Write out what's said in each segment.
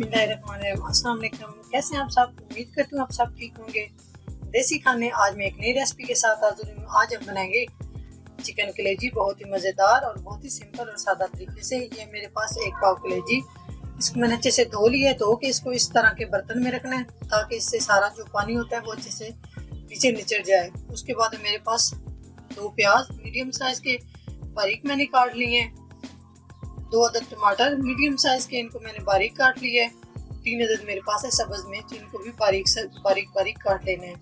बिस्मिल्लाहिर्रहमानिर्रहीम। अस्सलाम वालेकुम। कैसे हैं आप सब? उम्मीद करती हूँ आप सब ठीक होंगे। देसी खाने आज मैं एक नई रेसिपी के साथ हाजिर हूँ। आज हम बनाएंगे चिकन कलेजी, बहुत ही मज़ेदार और बहुत ही सिंपल और सादा तरीके से। ये मेरे पास 1 पाव कलेजी, इसको मैंने अच्छे से धो लिया है। धो के इसको इस तरह के बर्तन में रखना है ताकि इससे सारा जो पानी होता है वो अच्छे से नीचे निचड़ जाए। उसके बाद मेरे पास 2 प्याज मीडियम साइज के बारीक मैंने काट लिए हैं। 2 अदद टमाटर मीडियम साइज के, इनको मैंने बारीक काट लिया है। 3 अदद मेरे पास है सब्ज मिर्च, इनको भी बारीक काट लेना है।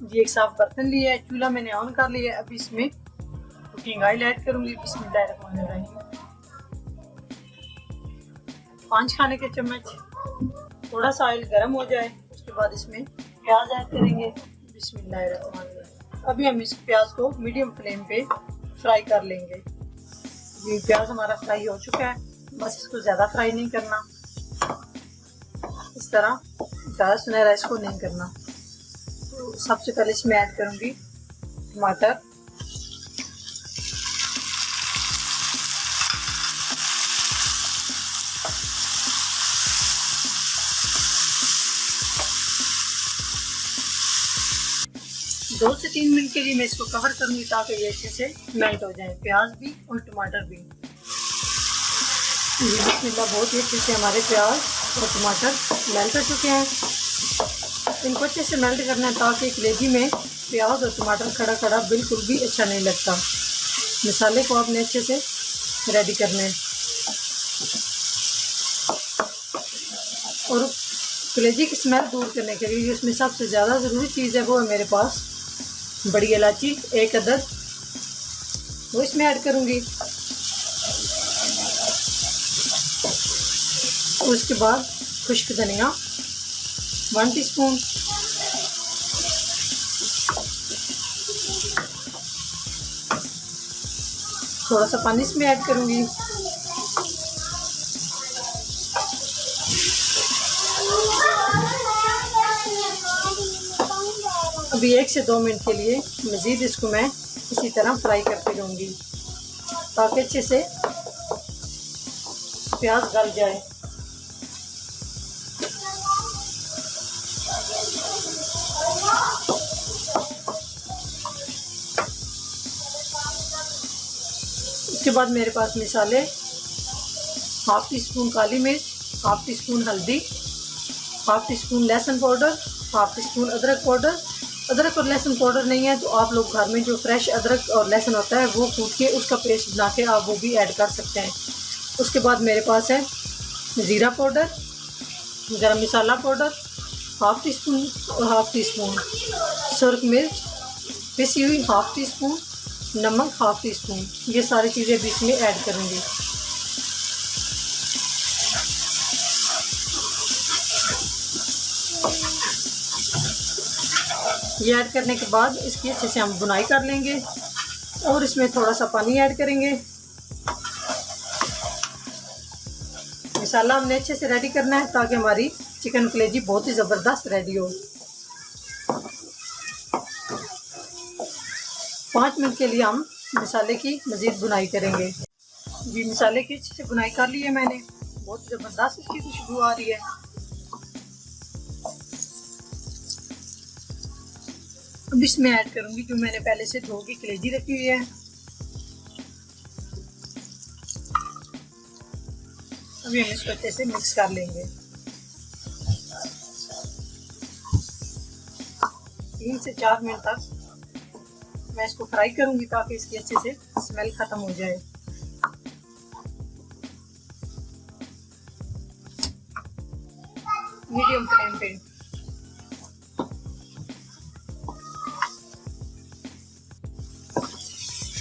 ये एक साफ बर्तन लिया है, चूल्हा मैंने ऑन कर लिया है। अब इसमें कुकिंग ऑयल ऐड करूंगी। बिस्मिल्लाहिर्रहमानिर्रहीम। 5 खाने के चम्मच। थोड़ा सा ऑयल गर्म हो जाए उसके बाद इसमें प्याज ऐड करेंगे। बिस्मिल्लाहिर्रहमानिर्रहीम। अभी हम इस प्याज को मीडियम फ्लेम पे फ्राई कर लेंगे। ये प्याज हमारा फ्राई हो चुका है, बस इसको ज़्यादा फ्राई नहीं करना, इस तरह ज़्यादा सुनहरा इसको नहीं करना। तो सबसे पहले इसमें ऐड करूँगी टमाटर। दो से 3 मिनट के लिए मैं इसको कवर करूंगी ताकि ये अच्छे से मेल्ट हो जाए, प्याज भी और टमाटर भी। बिस्मिल्लाह, बहुत ही अच्छे से हमारे प्याज और टमाटर मेल्ट हो चुके हैं। इनको अच्छे से मेल्ट करना है ताकि कलेजी में प्याज और टमाटर खड़ा खड़ा बिल्कुल भी अच्छा नहीं लगता। मसाले को आपने अच्छे से रेडी करना है। और कलेजी की स्मेल दूर करने के लिए इसमें सबसे ज़्यादा ज़रूरी चीज़ है वो है मेरे पास बड़ी इलायची 1 अदद, वो इसमें ऐड करूंगी। उसके बाद खुश्क धनिया 1 टीस्पून, थोड़ा सा पानी इसमें ऐड करूंगी। अभी 1 से 2 मिनट के लिए मज़ीद इसको मैं इसी तरह फ्राई करती रहूँगी ताकि अच्छे से प्याज गल जाए। इसके बाद मेरे पास मसाले 1/2 टीस्पून काली मिर्च, 1/2 टीस्पून हल्दी, 1/2 टीस्पून लहसुन पाउडर, 1/2 टीस्पून अदरक पाउडर। अदरक और लहसुन पाउडर नहीं है तो आप लोग घर में जो फ्रेश अदरक और लहसुन होता है वो कूट के उसका पेस्ट बना के आप वो भी ऐड कर सकते हैं। उसके बाद मेरे पास है ज़ीरा पाउडर, गरम मसाला पाउडर 1/2 टीस्पून और 1/2 टीस्पून, सुर्ख मिर्च पिसी हुई 1/2 टीस्पून, नमक 1/2 टीस्पून। ये सारी चीज़ें भी इसमें ऐड करूँगी। ये ऐड करने के बाद इसकी अच्छे से हम बुनाई कर लेंगे और इसमें थोड़ा सा पानी ऐड करेंगे। मसाला हमने अच्छे से रेडी करना है ताकि हमारी चिकन कलेजी बहुत ही ज़बरदस्त रेडी हो। 5 मिनट के लिए हम मसाले की मज़ीद बुनाई करेंगे। जी, मसाले की अच्छे से बुनाई कर ली है मैंने, बहुत ज़बरदस्त इसकी खुशबू आ रही है। अब इसमें ऐड करूंगी जो मैंने पहले से धो की कलेजी रखी हुई है। अभी हम इसको अच्छे से मिक्स कर लेंगे। 3 से 4 मिनट तक मैं इसको फ्राई करूंगी ताकि इसकी अच्छे से स्मेल खत्म हो जाए। मीडियम फ्लेम पे।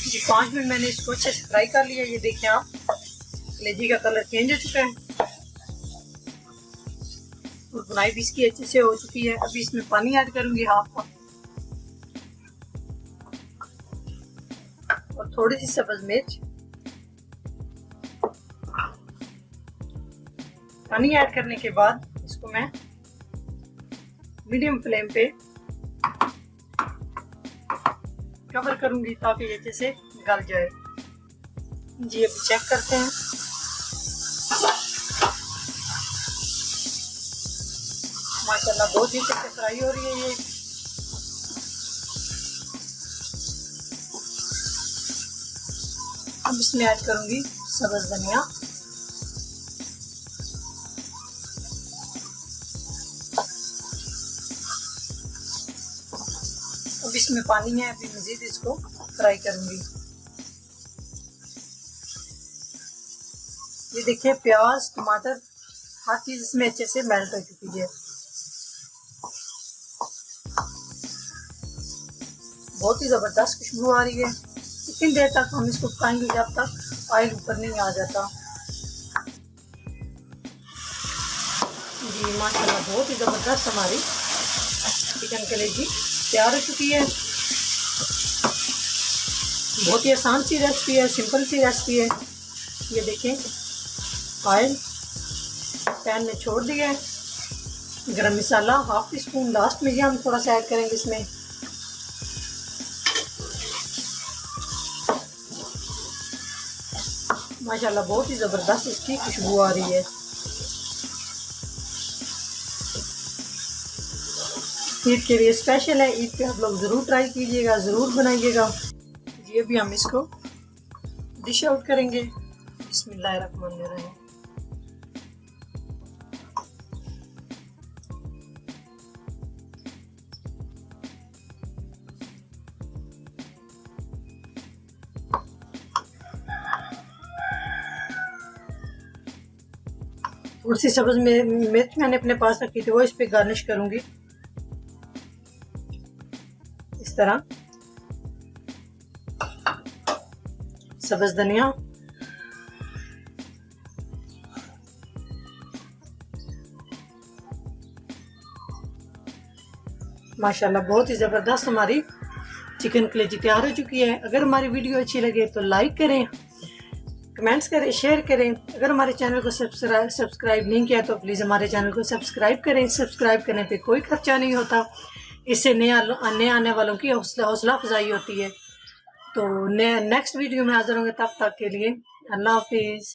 जी, 5 मिनट मैंने इसको अच्छे से फ्राई कर लिया। ये देखिए आप, कलेजी का कलर चेंज हो चुका है और बुनाई भी इसकी अच्छे से हो चुकी है। अभी इसमें पानी ऐड करूंगी 1/2 कप और थोड़ी सी सब्ज मिर्च। पानी ऐड करने के बाद इसको मैं मीडियम फ्लेम पे कवर करूंगी ताकि ये अच्छे से गल जाए। जी, अब चेक करते हैं। माशाल्लाह बहुत ही अच्छे से फ्राई हो रही है ये। अब इसमें ऐड करूंगी सब्ज़ धनिया, अब इसमें पानी है, अभी मज़ीद इसको फ्राई करूंगी। ये देखिए प्याज टमाटर हर चीज़ इसमें अच्छे से मेल्ट हो चुकी है। बहुत ही ज़बरदस्त खुशबू आ रही है। इतनी देर तक हम इसको पकाएंगे जब तक ऑयल ऊपर नहीं आ जाता। जी माशाल्लाह बहुत ही ज़बरदस्त हमारी चिकन कलेजी तैयार हो चुकी है। बहुत ही आसान सी रेसिपी है, सिंपल सी रेसिपी है। ये देखें ऑयल पैन में छोड़ दिया है। गरम मसाला हाफ टी स्पून लास्ट में ही हम थोड़ा सा ऐड करेंगे इसमें। माशाल्लाह बहुत ही ज़बरदस्त इसकी खुशबू आ रही है। ईद के लिए स्पेशल है, ईद पे आप लोग ज़रूर ट्राई कीजिएगा, ज़रूर बनाइएगा। ये भी हम इसको डिश आउट करेंगे। बिस्मिल्लाहिर्रहमानिर्रहीम। थोड़ी सी सब्ज़ मिर्च मैंने अपने पास रखी थी, वो इस पे गार्निश करूंगी इस तरह। सब्ज़ धनिया, माशाल्लाह बहुत ही ज़बरदस्त हमारी चिकन कलेजी तैयार हो चुकी है। अगर हमारी वीडियो अच्छी लगे तो लाइक करें, कमेंट्स करें, शेयर करें। अगर हमारे चैनल को सब्सक्राइब नहीं किया तो प्लीज़ हमारे चैनल को सब्सक्राइब करें। सब्सक्राइब करने पे कोई खर्चा नहीं होता, इससे नए आने वालों की हौसला अफजाई होती है। तो नेक्स्ट वीडियो में हाजिर होंगे, तब तक के लिए अल्लाह हाफिज़।